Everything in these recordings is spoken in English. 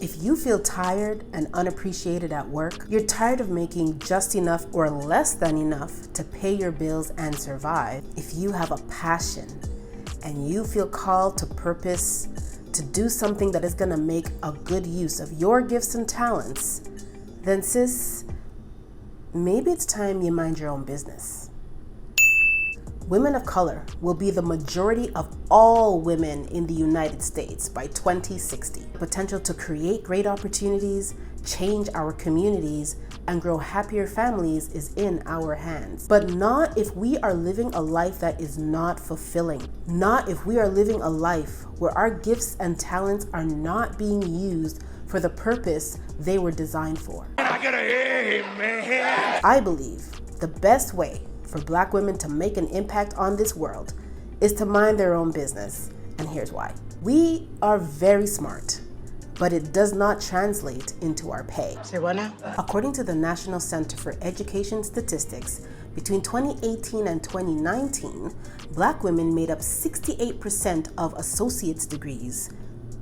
If you feel tired and unappreciated at work, you're tired of making just enough or less than enough to pay your bills and survive, if you have a passion and you feel called to purpose to do something that is going to make a good use of your gifts and talents, then sis, maybe it's time you mind your own business. Women of color will be the majority of all women in the United States by 2060. The potential to create great opportunities, change our communities, and grow happier families is in our hands. But not if we are living a life that is not fulfilling. Not if we are living a life where our gifts and talents are not being used for the purpose they were designed for. I gotta hear him, man. I believe the best way for Black women to make an impact on this world is to mind their own business. And here's why. We are very smart, but it does not translate into our pay. Say what now? According to the National Center for Education Statistics, between 2018 and 2019, Black women made up 68% of associate's degrees,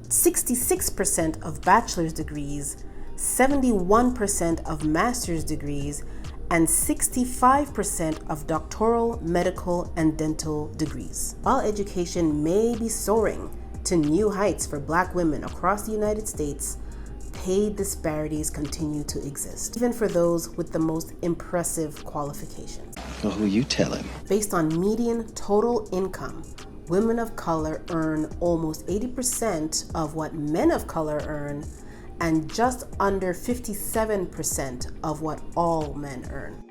66% of bachelor's degrees, 71% of master's degrees, and 65% of doctoral, medical, and dental degrees. While education may be soaring to new heights for Black women across the United States, pay disparities continue to exist, even for those with the most impressive qualifications. Well, who you telling? Based on median total income, women of color earn almost 80% of what men of color earn, and just under 57% of what all men earn.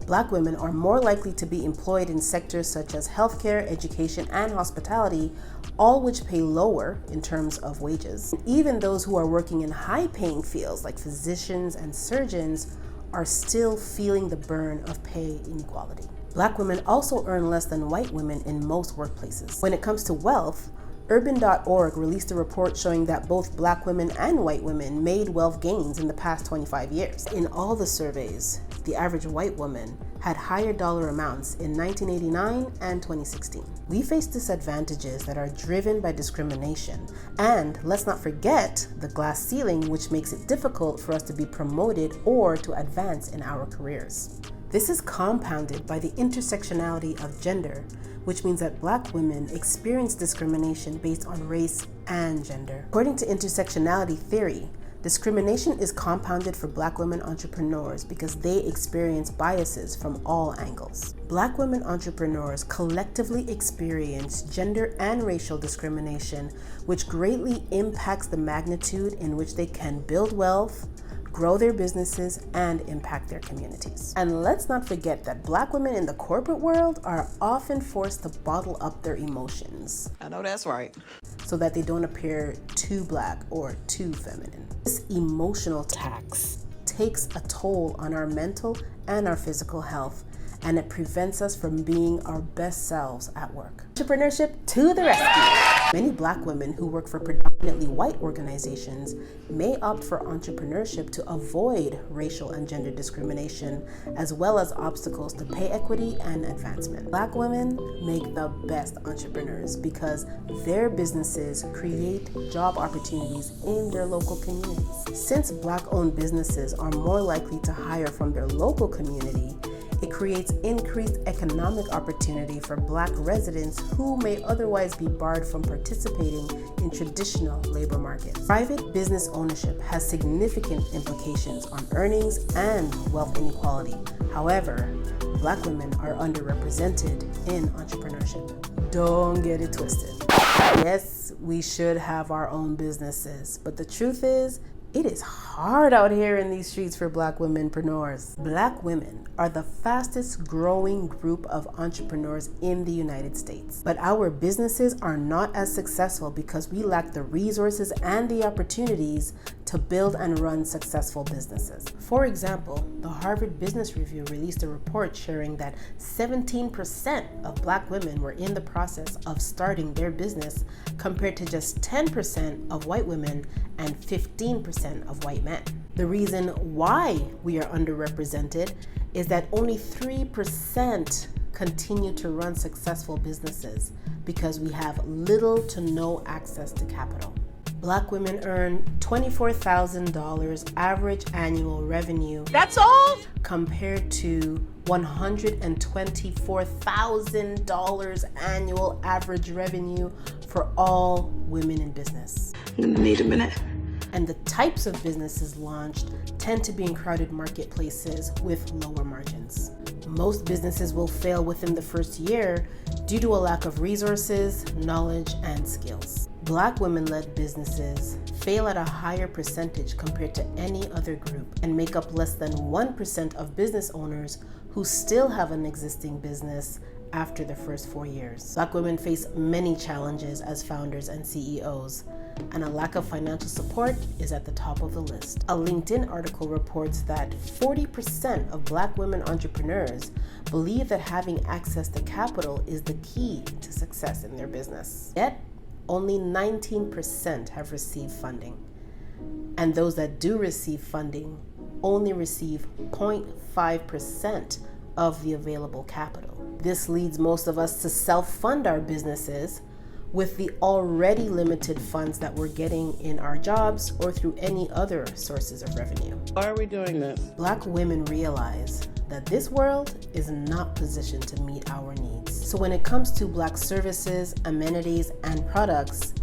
Black women are more likely to be employed in sectors such as healthcare, education, and hospitality, all which pay lower in terms of wages. Even those who are working in high-paying fields like physicians and surgeons are still feeling the burn of pay inequality. Black women also earn less than white women in most workplaces. When it comes to wealth, Urban.org released a report showing that both Black women and white women made wealth gains in the past 25 years. In all the surveys, the average white woman had higher dollar amounts in 1989 and 2016. We face disadvantages that are driven by discrimination, and let's not forget the glass ceiling, which makes it difficult for us to be promoted or to advance in our careers. This is compounded by the intersectionality of gender, which means that Black women experience discrimination based on race and gender. According to intersectionality theory, discrimination is compounded for Black women entrepreneurs because they experience biases from all angles. Black women entrepreneurs collectively experience gender and racial discrimination, which greatly impacts the magnitude in which they can build wealth, grow their businesses, and impact their communities. And let's not forget that Black women in the corporate world are often forced to bottle up their emotions. I know that's right. So that they don't appear too Black or too feminine. This emotional tax takes a toll on our mental and our physical health, and it prevents us from being our best selves at work. Entrepreneurship to the rescue. Many Black women who work for predominantly white organizations may opt for entrepreneurship to avoid racial and gender discrimination, as well as obstacles to pay equity and advancement. Black women make the best entrepreneurs because their businesses create job opportunities in their local communities. Since Black-owned businesses are more likely to hire from their local community, it creates increased economic opportunity for Black residents who may otherwise be barred from participating in traditional labor markets. Private business ownership has significant implications on earnings and wealth inequality. However, Black women are underrepresented in entrepreneurship. Don't get it twisted. Yes, we should have our own businesses, but the truth is, it is hard out here in these streets for Black womenpreneurs. Black women are the fastest growing group of entrepreneurs in the United States. But our businesses are not as successful because we lack the resources and the opportunities to build and run successful businesses. For example, the Harvard Business Review released a report sharing that 17% of Black women were in the process of starting their business compared to just 10% of white women and 15% of white men. The reason why we are underrepresented is that only 3% continue to run successful businesses because we have little to no access to capital. Black women earn $24,000 average annual revenue. That's all? Compared to $124,000 annual average revenue for all women in business. I'm gonna need a minute. And the types of businesses launched tend to be in crowded marketplaces with lower margins. Most businesses will fail within the first year due to a lack of resources, knowledge, and skills. Black women-led businesses fail at a higher percentage compared to any other group and make up less than 1% of business owners who still have an existing business after the first 4 years. Black women face many challenges as founders and CEOs, and a lack of financial support is at the top of the list. A LinkedIn article reports that 40% of Black women entrepreneurs believe that having access to capital is the key to success in their business. Yet, only 19% have received funding. And those that do receive funding only receive 0.5% of the available capital. This leads most of us to self-fund our businesses with the already limited funds that we're getting in our jobs or through any other sources of revenue. Why are we doing this? Black women realize that this world is not positioned to meet our needs. So when it comes to Black services, amenities, and products,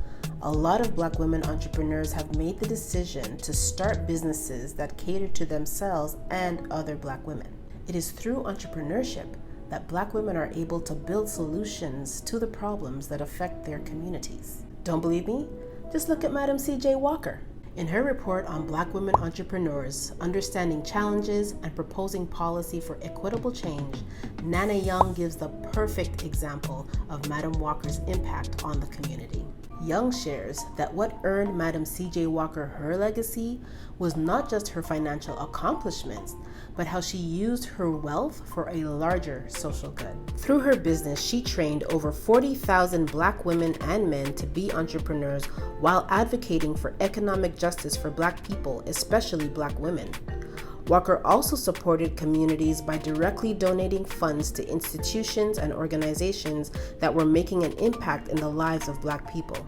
a lot of Black women entrepreneurs have made the decision to start businesses that cater to themselves and other Black women. It is through entrepreneurship that Black women are able to build solutions to the problems that affect their communities. Don't believe me? Just look at Madam C.J. Walker. In her report on Black women entrepreneurs, understanding challenges and proposing policy for equitable change, Nana Young gives the perfect example of Madam Walker's impact on the community. Young shares that what earned Madam C.J. Walker her legacy was not just her financial accomplishments, but how she used her wealth for a larger social good. Through her business, she trained over 40,000 Black women and men to be entrepreneurs while advocating for economic justice for Black people, especially Black women. Walker also supported communities by directly donating funds to institutions and organizations that were making an impact in the lives of Black people.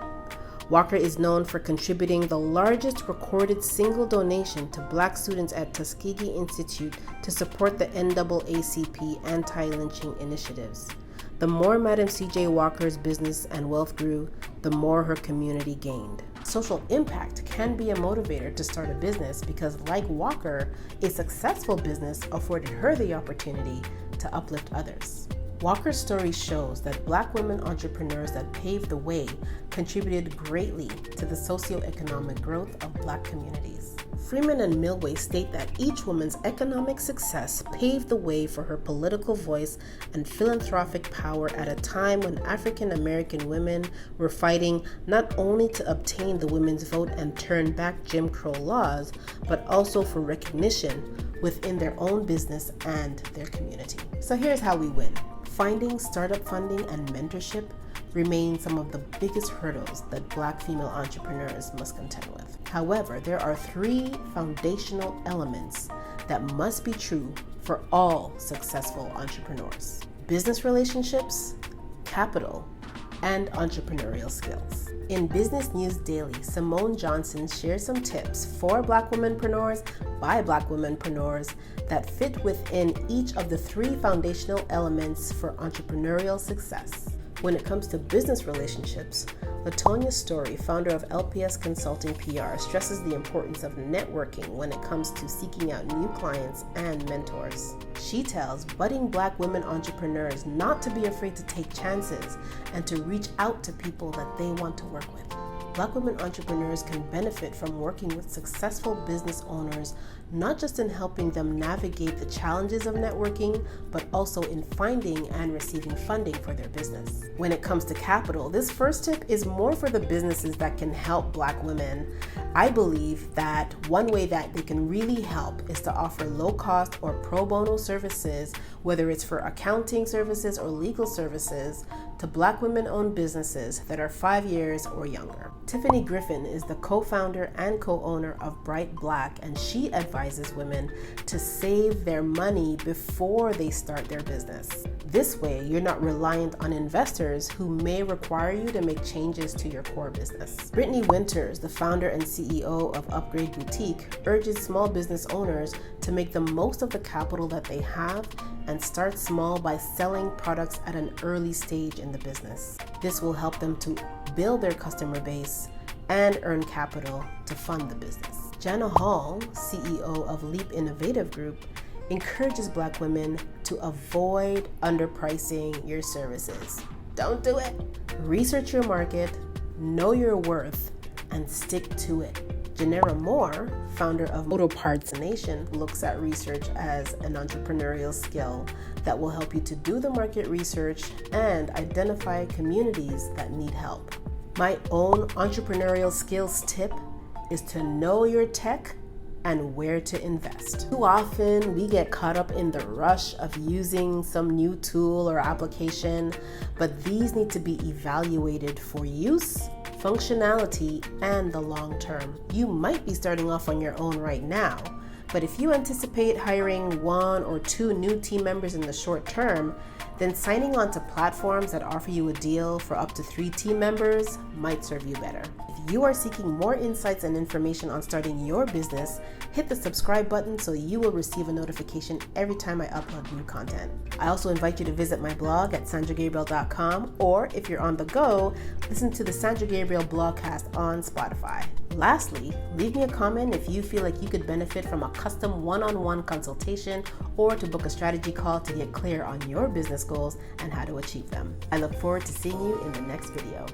Walker is known for contributing the largest recorded single donation to Black students at Tuskegee Institute to support the NAACP anti-lynching initiatives. The more Madam C.J. Walker's business and wealth grew, the more her community gained. Social impact can be a motivator to start a business because, like Walker, a successful business afforded her the opportunity to uplift others. Walker's story shows that Black women entrepreneurs that paved the way contributed greatly to the socioeconomic growth of Black communities. Freeman and Milway state that each woman's economic success paved the way for her political voice and philanthropic power at a time when African American women were fighting not only to obtain the women's vote and turn back Jim Crow laws, but also for recognition within their own business and their community. So here's how we win. Finding startup funding and mentorship remain some of the biggest hurdles that Black female entrepreneurs must contend with. However, there are 3 foundational elements that must be true for all successful entrepreneurs: business relationships, capital, and entrepreneurial skills. In Business News Daily, Simone Johnson shares some tips for Black womenpreneurs by Black womenpreneurs that fit within each of the 3 foundational elements for entrepreneurial success. When it comes to business relationships, LaTonya Story, founder of LPS Consulting PR, stresses the importance of networking when it comes to seeking out new clients and mentors. She tells budding Black women entrepreneurs not to be afraid to take chances and to reach out to people that they want to work with. Black women entrepreneurs can benefit from working with successful business owners, not just in helping them navigate the challenges of networking, but also in finding and receiving funding for their business. When it comes to capital, this first tip is more for the businesses that can help Black women. I believe that one way that they can really help is to offer low-cost or pro bono services, whether it's for accounting services or legal services, to Black women-owned businesses that are 5 years or younger. Tiffany Griffin is the co-founder and co-owner of Bright Black, and she advises women to save their money before they start their business. This way, you're not reliant on investors who may require you to make changes to your core business. Brittany Winters, the founder and CEO of Upgrade Boutique, urges small business owners to make the most of the capital that they have and start small by selling products at an early stage in the business. This will help them to build their customer base and earn capital to fund the business. Jana Hall, CEO of Leap Innovative Group, encourages Black women to avoid underpricing your services. Don't do it. Research your market, know your worth, and stick to it. Janera Moore, founder of Motor Parts Nation, looks at research as an entrepreneurial skill that will help you to do the market research and identify communities that need help. My own entrepreneurial skills tip is to know your tech and where to invest. Too often, we get caught up in the rush of using some new tool or application, but these need to be evaluated for use, functionality, and the long term. You might be starting off on your own right now, but if you anticipate hiring 1 or 2 new team members in the short term, then signing on to platforms that offer you a deal for up to 3 team members might serve you better. If you are seeking more insights and information on starting your business, hit the subscribe button so you will receive a notification every time I upload new content. I also invite you to visit my blog at sandragabriel.com, or if you're on the go, listen to the Sandra Gabriel blogcast on Spotify. Lastly, leave me a comment if you feel like you could benefit from a custom one-on-one consultation or to book a strategy call to get clear on your business goals and how to achieve them. I look forward to seeing you in the next video.